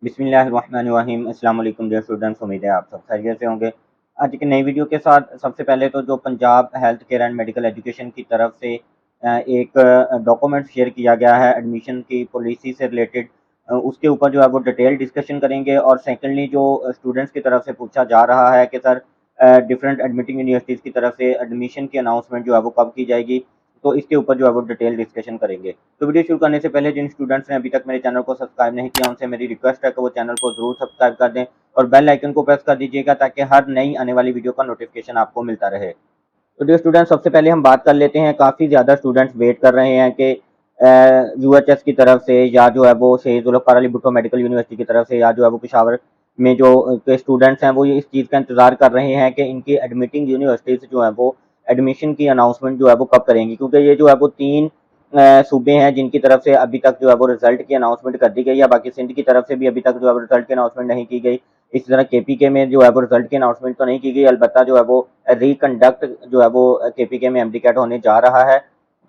बिस्मिल्लाहिर्रहमानिर्रहीम। अस्सलाम वालेकुम डियर स्टूडेंट्स, उम्मीद है आप सब खैरियत से होंगे। आज एक नई वीडियो के साथ सबसे पहले तो जो Punjab health care and medical education की तरफ से एक डॉक्यूमेंट शेयर किया गया है एडमिशन की पॉलिसी से रिलेटेड, उसके ऊपर जो है वो डिटेल डिस्कशन करेंगे। और सेकेंडली जो स्टूडेंट्स की तरफ से पूछा जा रहा है कि सर डिफरेंट एडमिटिंग यूनिवर्सिटीज़ की तरफ से एडमिशन की अनाउंसमेंट जो है वो कब की जाएगी, तो इसके ऊपर जो है वो डिटेल डिस्कशन करेंगे। तो वीडियो शुरू करने से पहले जिन स्टूडेंट्स ने अभी तक मेरे चैनल को सब्सक्राइब नहीं किया, उनसे मेरी रिक्वेस्ट है कि वो चैनल को जरूर सब्सक्राइब कर दें और बेल आइकन को प्रेस कर दीजिएगा ताकि हर नई आने वाली वीडियो का नोटिफिकेशन आपको मिलता रहे। तो डियर स्टूडेंट्स, सबसे पहले हम बात कर लेते हैं। काफ़ी ज़्यादा स्टूडेंट्स वेट कर रहे हैं कि यूएचएस की तरफ से या जो है वो शहीद जुल्फ़िकार अली भुट्टो मेडिकल यूनिवर्सिटी की तरफ से या जो है वो पेशावर में जो के स्टूडेंट्स हैं वो इस चीज़ का इंतज़ार कर रहे हैं कि इनकी एडमिटिंग यूनिवर्सिटीज़ जो है वो एडमिशन की अनाउंसमेंट जो है वो कब करेंगी, क्योंकि ये जो है वो तीन सूबे हैं जिनकी तरफ से अभी तक जो है वो रिजल्ट की अनाउंसमेंट कर दी गई है। बाकी सिंध की तरफ से भी अभी तक जो है वो रिजल्ट की अनाउंसमेंट नहीं की गई। इसी तरह केपीके में जो है वो रिजल्ट की अनाउंसमेंट तो नहीं की गई, अलबत्ता जो है वो रिकंडक्ट जो है वो केपीके में एमडीकैट होने जा रहा है।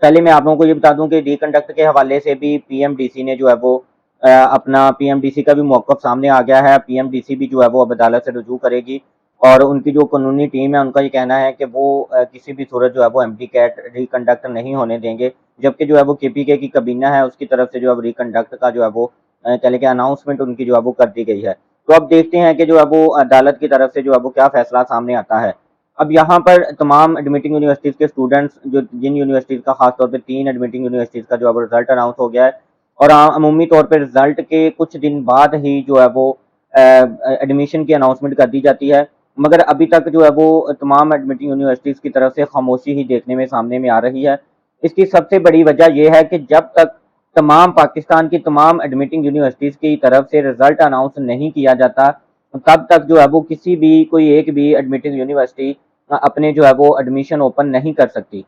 पहले मैं आप लोगों को ये बता दूं कि रिकंडक्ट के हवाले से भी पीएमडीसी ने जो है वो अपना पीएमडीसी का भी मौक़िफ़ सामने आ गया है। पीएमडीसी भी जो है वो अब अदालत से रुजू करेगी और उनकी जो कानूनी टीम है उनका ये कहना है कि वो किसी भी सूरत जो है वो एमडीकैट रिकंडक्ट नहीं होने देंगे, जबकि जो है वो केपीके की कबीना है उसकी तरफ से जो है वो रिकंडक्ट का जो है वो कह लें कि अनाउंसमेंट उनकी जो है वो कर दी गई है। तो अब देखते हैं कि जो है वो अदालत की तरफ से जो है वो क्या फैसला सामने आता है। अब यहाँ पर तमाम एडमिटिंग यूनिवर्सिटीज़ के स्टूडेंट्स जो जिन यूनिवर्सिटीज़ का खास तौर पे 3 एडमिटिंग यूनिवर्सिटीज़ का जो है वो रिजल्ट अनाउंस हो गया है और अमूमी तौर पे रिजल्ट के कुछ दिन बाद ही जो है वो एडमिशन की अनाउंसमेंट कर दी जाती है। मगर अभी तक जो है वो तमाम एडमिटिंग यूनिवर्सिटीज़ की तरफ से खामोशी ही देखने में सामने में आ रही है। इसकी सबसे बड़ी वजह यह है कि जब तक तमाम पाकिस्तान की तमाम एडमिटिंग यूनिवर्सिटीज़ की तरफ से रिजल्ट अनाउंस नहीं किया जाता, तब तक जो है वो किसी भी कोई एक भी एडमिटिंग यूनिवर्सिटी अपने जो है वो एडमिशन ओपन नहीं कर सकती।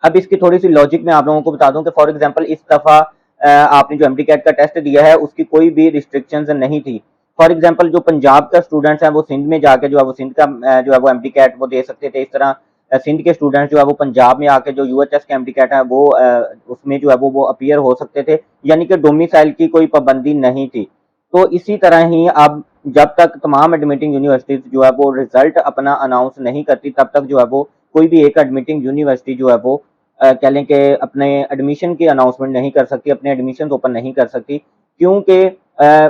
अब इसकी थोड़ी-सी लॉजिक मैं आप लोगों को बता दूँ कि फॉर एग्ज़ाम्पल इस दफ़ा आपने जो एमडीकैट का टेस्ट दिया है उसकी कोई भी रिस्ट्रिक्शंस नहीं थी। फॉर एग्ज़ाम्पल जो पंजाब का स्टूडेंट्स हैं वो सिंध में जाके जो है वो सिंध का जो है वो एमडीकैट वो दे सकते थे। इस तरह सिंध के स्टूडेंट्स जो है वो पंजाब में आके जो यूएचएस का एमडीकैट है वो उसमें जो है वो अपीयर हो सकते थे, यानी कि डोमिसाइल की कोई पाबंदी नहीं थी। तो इसी तरह ही अब जब तक तमाम एडमिटिंग यूनिवर्सिटीज़ जो है वो रिज़ल्ट अपना अनाउंस नहीं करती, तब तक जो है वो कोई भी एक एडमिटिंग यूनिवर्सिटी जो है वो कह लें कि अपने एडमिशन की अनाउंसमेंट नहीं कर सकती, अपने एडमिशन ओपन नहीं कर सकती, क्योंकि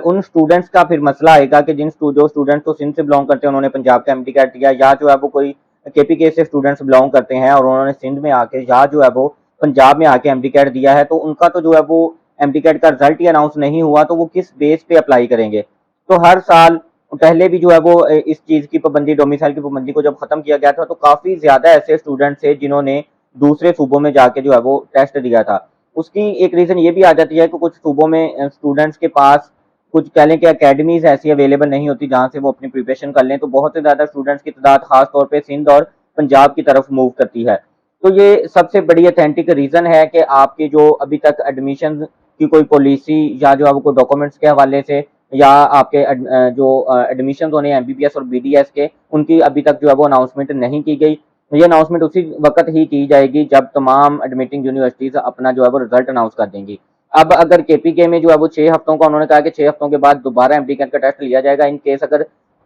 उन स्टूडेंट्स का फिर मसला आएगा कि जो स्टूडेंट्स तो सिंध से बिलोंग करते हैं उन्होंने पंजाब का एमडीकैट दिया, या जो है वो कोई केपीके से स्टूडेंट्स बिलोंग करते हैं और उन्होंने सिंध में आके या जो है वो पंजाब में आके एमडीकैट दिया है, तो उनका तो जो है वो एमडीकैट का रिजल्ट ही अनाउंस नहीं हुआ, तो वो किस बेस पे अप्लाई करेंगे। तो हर साल पहले भी जो है वो इस चीज़ की पाबंदी, डोमिसाइल की पाबंदी को जब खत्म किया गया था, तो काफ़ी ज़्यादा ऐसे स्टूडेंट्स थे जिन्होंने दूसरे सूबों में जाके जो है वो टेस्ट दिया था। उसकी एक रीज़न ये भी आ जाती है कि कुछ सूबों में स्टूडेंट्स के पास कुछ कह लें कि अकेडमीज़ ऐसी अवेलेबल नहीं होती जहाँ से वो अपनी प्रिपरेशन कर लें, तो बहुत से ज़्यादा स्टूडेंट्स की तादाद खास तौर पे सिंध और पंजाब की तरफ मूव करती है। तो ये सबसे बड़ी ऑथेंटिक रीज़न है कि आपकी जो अभी तक एडमिशन की कोई पॉलिसी या जो है वो कोई डॉक्यूमेंट्स के हवाले से या आपके जो एडमिशन होने हैं एमबीबीएस और बीडीएस के, उनकी अभी तक जो है वो अनाउंसमेंट नहीं की गई। ये अनाउंसमेंट उसी वक्त ही की जाएगी जब तमाम एडमिटिंग यूनिवर्सिटीज़ अपना जो है वो रिजल्ट अनाउंस कर देंगी। अब अगर केपीके में जो है वो 6 हफ्तों का उन्होंने कहा कि 6 हफ्तों के बाद दोबारा एमडीकैट का टेस्ट लिया जाएगा। इन केस अगर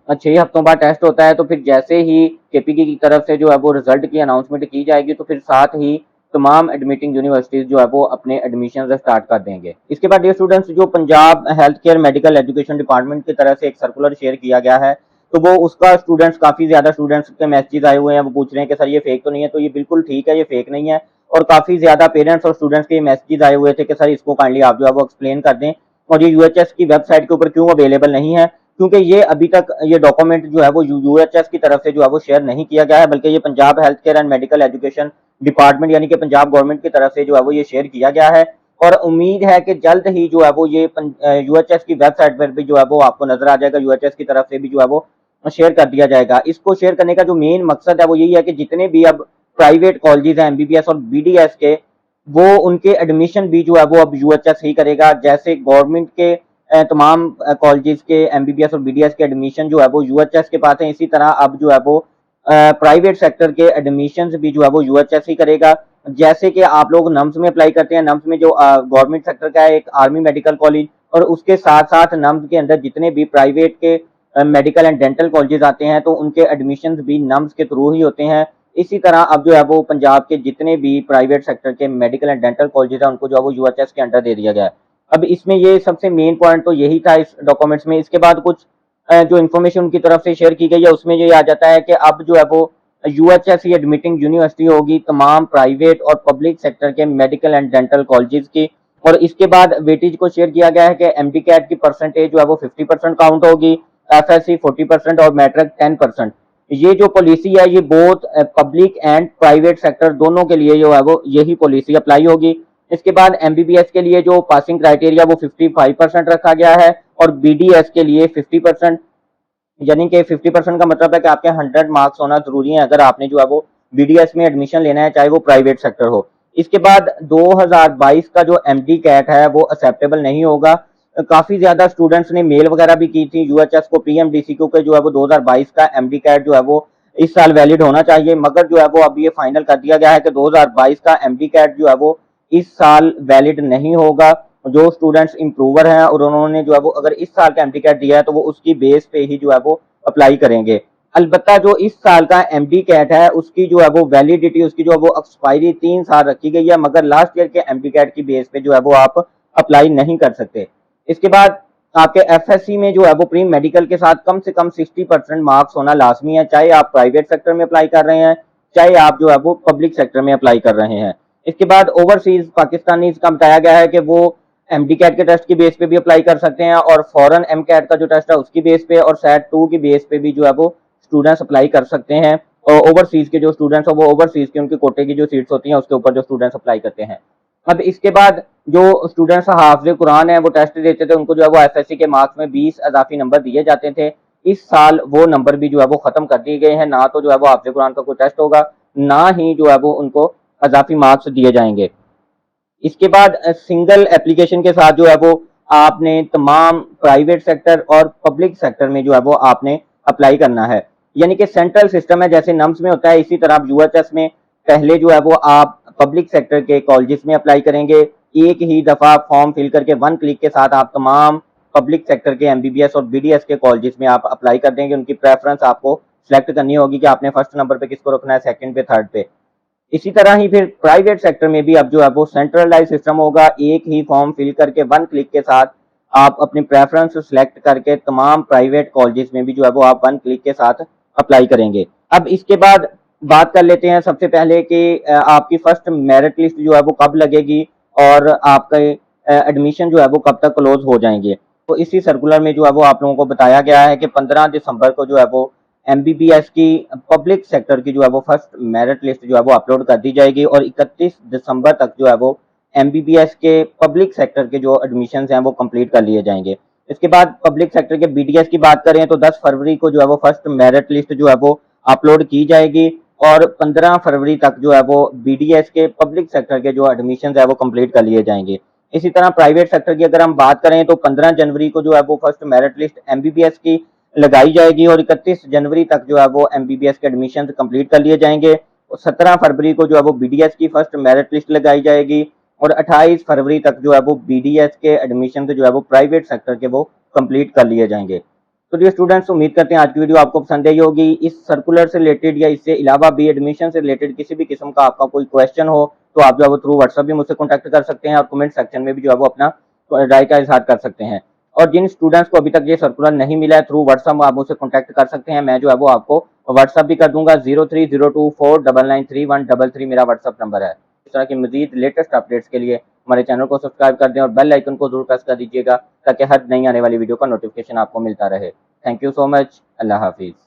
6 हफ्तों बाद टेस्ट होता है तो फिर जैसे ही केपीके की तरफ से जो है वो रिजल्ट की अनाउंसमेंट की जाएगी, तो फिर साथ ही तमाम एडमिटिंग यूनिवर्सिटीज़ जो है वो अपने एडमिशन स्टार्ट कर देंगे। इसके बाद ये स्टूडेंट्स जो Punjab health care medical education department की तरफ से एक सर्कुलर शेयर किया गया है, तो वो उसका स्टूडेंट्स काफ़ी ज़्यादा स्टूडेंट्स के मैसेजेस आए हुए हैं, वो पूछ रहे हैं कि सर ये फेक तो नहीं है, तो ये बिल्कुल ठीक है, ये फेक नहीं है। और काफ़ी ज़्यादा पेरेंट्स और स्टूडेंट्स के मैसेजेस आए हुए थे कि सर इसको काइंडली आप जो है वो एक्सप्लेन कर दें और ये यूएचएस की वेबसाइट के ऊपर क्यों अवेलेबल नहीं है, क्योंकि ये अभी तक ये डॉक्यूमेंट जो है वो यूएचएस की तरफ से जो है वो शेयर नहीं किया गया है, बल्कि ये Punjab health care and medical education department यानी कि पंजाब गवर्नमेंट की तरफ से जो है वो ये शेयर किया गया है। और उम्मीद है कि जल्द ही जो है वो ये यूएचएस की वेबसाइट पर भी जो है वो आपको नजर आ जाएगा, यूएचएस की तरफ से भी जो है वो शेयर कर दिया जाएगा। इसको शेयर करने का जो मेन मकसद है वो यही है कि जितने भी अब प्राइवेट कॉलेजेस हैं एमबीबीएस और बीडीएस के, वो उनके एडमिशन भी जो है वो अब यूएचएस ही करेगा। जैसे गवर्नमेंट के तमाम कॉलेजेस के एमबीबीएस और बीडीएस के एडमिशन जो है वो यूएचएस के पास है, इसी तरह अब जो है वो प्राइवेट सेक्टर के एडमिशंस भी जो है वो यूएचएस ही करेगा। जैसे कि आप लोग नम्स में अप्लाई करते हैं, नम्स में जो गवर्नमेंट सेक्टर का है एक आर्मी मेडिकल कॉलेज और उसके साथ साथ नम्स के अंदर जितने भी प्राइवेट के मेडिकल एंड डेंटल कॉलेजेस आते हैं तो उनके एडमिशन्स भी नम्स के थ्रू ही होते हैं। इसी तरह अब जो है वो पंजाब के जितने भी प्राइवेट सेक्टर के मेडिकल एंड डेंटल कॉलेजेस हैं उनको जो है वो यूएचएस के अंडर दे दिया गया है। अब इसमें ये सबसे मेन पॉइंट तो यही था इस डॉक्यूमेंट्स में। इसके बाद कुछ जो इन्फॉर्मेशन उनकी तरफ से शेयर की गई है उसमें ये आ जाता है कि अब जो है वो यूएचएस ही एडमिटिंग यूनिवर्सिटी होगी तमाम प्राइवेट और पब्लिक सेक्टर के मेडिकल एंड डेंटल कॉलेजेस की। और इसके बाद वेटेज को शेयर किया गया है कि एमडी कैट की परसेंटेज जो है वो 50% काउंट होगी, एफएससी 40% और मैट्रिक 10%। ये जो पॉलिसी है ये both public and private sector दोनों के लिए जो है वो यही पॉलिसी अप्लाई होगी। इसके बाद एमबीबीएस के लिए जो पासिंग क्राइटेरिया वो 55% रखा गया है और बीडीएस के लिए 50%, यानी कि 50% का मतलब है कि आपके 100 मार्क्स होना जरूरी है अगर आपने जो है वो बीडीएस में एडमिशन लेना है, चाहे वो प्राइवेट सेक्टर हो। इसके बाद 2022 का जो एमडी कैट है वो एक्सेप्टेबल नहीं होगा। काफी ज्यादा स्टूडेंट्स ने मेल वगैरह भी की थी यूएचएस को, पीएमडीसी को, जो है वो 2022 का एमडी कैट जो है वो इस साल वैलिड होना चाहिए, मगर जो है वो अब ये फाइनल कर दिया गया है कि 2022 का एमडी कैट जो है वो इस साल वैलिड नहीं होगा। जो स्टूडेंट्स इम्प्रूवर हैं और उन्होंने जो है वो अगर इस साल का एमडी कैट दिया है तो वो उसकी बेस पे ही जो है वो अप्लाई करेंगे। अलबत्ता जो इस साल का एमडी कैट है उसकी जो है वो वैलिडिटी, उसकी जो है वो एक्सपायरी 3 साल रखी गई है, मगर लास्ट ईयर के एमडी कैट की बेस पे जो है वो आप अप्लाई नहीं कर सकते। इसके बाद आपके एफएससी में जो है वो प्री मेडिकल के साथ कम से कम 60% मार्क्स होना लाजमी है, चाहे आप प्राइवेट सेक्टर में अप्लाई कर रहे हैं, चाहे आप जो है वो पब्लिक सेक्टर में अप्लाई कर रहे हैं। इसके बाद ओवरसीज पाकिस्तानी का बताया गया है कि वो एमडी कैट के टेस्ट की बेस पे भी अप्लाई कर सकते हैं और फॉरेन एम कैट का जो टेस्ट है उसकी बेस पे और सेट 2 की बेस पे भी जो है वो स्टूडेंट्स अप्लाई कर सकते हैं। और ओवरसीज के जो स्टूडेंट्स हो वो ओवरसीज की उनकी कोटे की जो सीट्स होती हैं उसके ऊपर जो स्टूडेंट्स अप्लाई करते हैं। अब इसके बाद जो स्टूडेंट्स हाफिज कुरान है वो टेस्ट देते थे उनको जो है वो एफएससी के मार्क्स में 20 अजाफी नंबर दिए जाते थे। इस साल वो नंबर भी जो है वो खत्म कर दिए गए हैं, ना तो जो है वो हाफिज कुरान का कोई टेस्ट होगा, ना ही जो है वो उनको अजाफी मार्क्स दिए जाएंगे। इसके बाद सिंगल एप्लीकेशन के साथ जो है वो आपने तमाम प्राइवेट सेक्टर और पब्लिक सेक्टर में जो है वो आपने अप्लाई करना है, यानी कि सेंट्रल सिस्टम है जैसे नम्स में होता है, इसी तरह यूएचएस में पहले जो है वो आप पब्लिक सेक्टर के कॉलेजेस में अप्लाई करेंगे। एक ही दफा फॉर्म फिल करके 1 क्लिक के साथ आप तमाम पब्लिक सेक्टर के एमबीबीएस और बीडीएस के कॉलेजेस में आप अप्लाई कर देंगे। उनकी प्रेफरेंस आपको सिलेक्ट करनी होगी कि आपने फर्स्ट नंबर पे किसको रखना है, सेकंड पे, थर्ड पे। इसी तरह ही फिर प्राइवेट सेक्टर में भी अब जो है वो सेंट्रलाइज सिस्टम होगा, एक ही फॉर्म फिल करके 1 क्लिक के साथ आप अपनी प्रेफरेंस सेलेक्ट करके तमाम प्राइवेट कॉलेजेस में भी जो है वो आप 1 क्लिक के साथ अप्लाई करेंगे। अब इसके बाद बात कर लेते हैं सबसे पहले कि आपकी फर्स्ट मेरिट लिस्ट जो है वो कब लगेगी और आपके एडमिशन जो है वो कब तक क्लोज हो जाएंगे। तो इसी सर्कुलर में जो है वो आप लोगों को बताया गया है कि 15 दिसंबर को जो है वो एमबीबीएस की पब्लिक सेक्टर की जो है वो फर्स्ट मेरिट लिस्ट जो है वो अपलोड कर दी जाएगी और 31 दिसंबर तक जो है वो एमबीबीएस के पब्लिक सेक्टर के जो एडमिशन्स हैं वो कंप्लीट कर लिए जाएंगे। इसके बाद पब्लिक सेक्टर के बीडीएस की बात करें तो 10 फरवरी को जो है वो फर्स्ट मेरिट लिस्ट जो है वो अपलोड की जाएगी और 15 फरवरी तक जो है वो बीडीएस के पब्लिक सेक्टर के जो एडमिशन्स है वो कंप्लीट कर लिए जाएंगे। इसी तरह प्राइवेट सेक्टर की अगर हम बात करें तो 15 जनवरी को जो है वो फर्स्ट मेरिट लिस्ट एमबीबीएस की लगाई जाएगी और 31 जनवरी तक जो है वो एमबीबीएस के एडमिशन कंप्लीट कर लिए जाएंगे। और 17 फरवरी को जो है वो बीडीएस की फर्स्ट मेरिट लिस्ट लगाई जाएगी और 28 फरवरी तक जो है वो बीडीएस के एडमिशन जो है वो प्राइवेट सेक्टर के वो कंप्लीट कर लिए जाएंगे। तो डियर स्टूडेंट्स, उम्मीद करते हैं आज की वीडियो आपको पसंद आई होगी। इस सर्कुलर से रिलेटेड या इससे अलावा भी एडमिशन से रिलेटेड किसी भी किस्म का आपका कोई क्वेश्चन हो तो आप जो है वो थ्रू व्हाट्सएप भी मुझसे कॉन्टैक्ट कर सकते हैं और कमेंट सेक्शन में भी जो है वो अपना राय का इजहार कर सकते हैं। और जिन स्टूडेंट्स को अभी तक ये सर्कुलर नहीं मिला है थ्रू व्हाट्सएप आप मुझसे कॉन्टैक्ट कर सकते हैं, मैं जो है वो आपको व्हाट्सएप भी कर दूंगा। 0302499133 मेरा व्हाट्सएप नंबर है। इस तरह की मजीद लेटेस्ट अपडेट्स के लिए हमारे चैनल को सब्सक्राइब कर दें और बेल आइकन को जरूर प्रेस कर दीजिएगा ताकि हर नई आने वाली वीडियो का नोटिफिकेशन आपको मिलता रहे। Thank you so much. Allah हाफिज़।